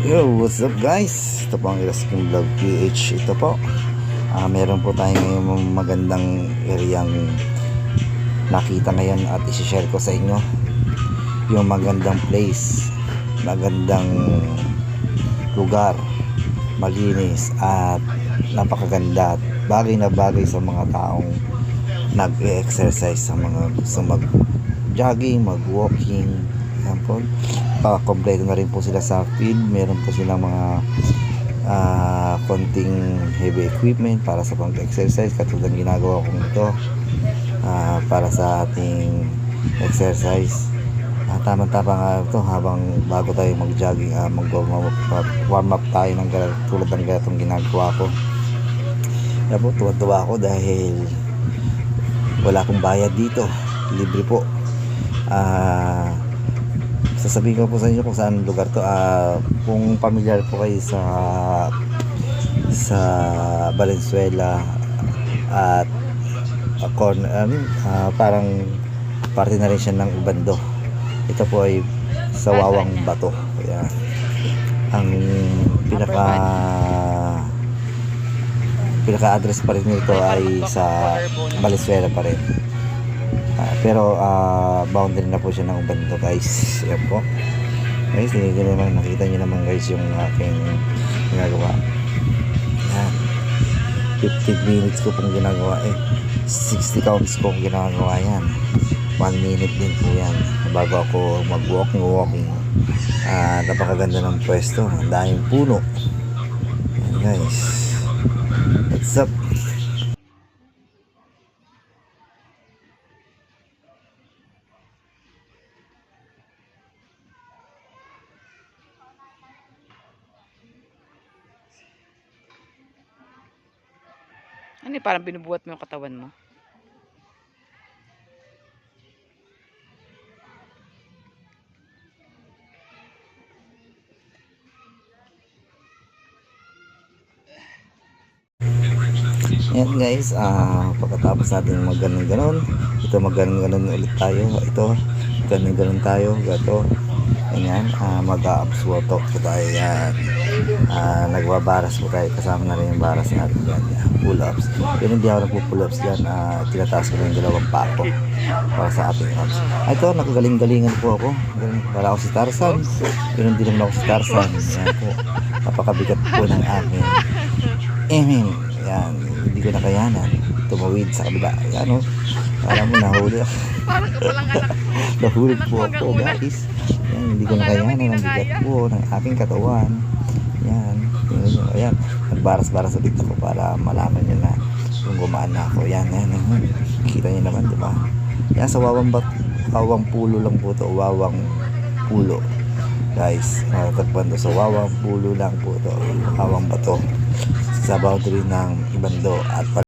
Yo, what's up guys? Ito po ang Irasking Vlog PH. Ito po, meron po tayo ngayong magandang areang nakita ngayon at isi-share ko sa inyo. Yung magandang place, magandang lugar, malinis at napakaganda at bagay na bagay sa mga taong nag-exercise, sa mga gusto mag-jogging, mag-walking. Yan po, kompleto na rin po sila sa field. Meron po silang mga konting heavy equipment para sa pang-exercise, katulad ng ginagawa kong ito para sa ating exercise. Tama-tama nga ito habang bago tayo mag-jogging, mag-warm up tayo ng tulad ng ganitong ginagawa ko. Yan po, tuwa-tuwa ako dahil wala akong bayad dito, libre po. Sasabihin ko po sa inyo kung saan lugar to. Kung pamilyar po kayo sa Valenzuela at parang parte na rin siya ng Ubando. Ito po ay sa Wawang Bato. Kaya ang pinaka address pa rin nito ay sa Valenzuela pa rin. Pero boundary na po siya ng Ubando guys. Yan po guys, nakita nyo naman guys yung aking ginagawa. Yan, 15 minutes ko pong ginagawa, 60 counts ko pong ginagawa. Yan, 1 minute din po yan bago ako mag-walking. Napakaganda ng pwesto, ang daming puno. Yan guys, what's up? Ano parang binubuhat mo yung katawan mo? Yan guys, pagkatapos natin mag-ganon-ganon, ito mag-ganon-ganon ulit tayo. Ito, ganon-ganon tayo. Gato, ganyan, mag-absorb po tayo. Yan, nagbabaras po tayo. Kasama na rin yung baras natin yan. Pull-ups. Pero hindi ako nagpo-pull-ups dyan. Tinataas ko na yung dalawang pa ako para sa ating abs. Ito, nakagaling-galingan po ako. Para ako si Tarzan. Pero hindi naman ako si Tarzan. Yan po, napakabigat po ng aking yan, hindi ko nakayanan tumawid sa kabila. Yan o, alam mo, nahuli ako. Nahuli po ako guys. Yan, hindi ko nakayanan ang bigat po ng aking katawan. Yan, ayan, nagbaras-baras ulit ako para malaman nyo na kung gumaan na ako. Yan, kita nyo naman, diba? Yan, sa Wawang Pulo lang po to. Wawang Pulo guys, tagpan to sa Wawang Pulo lang po to. Wawang Bato sa boundary ng Ubando at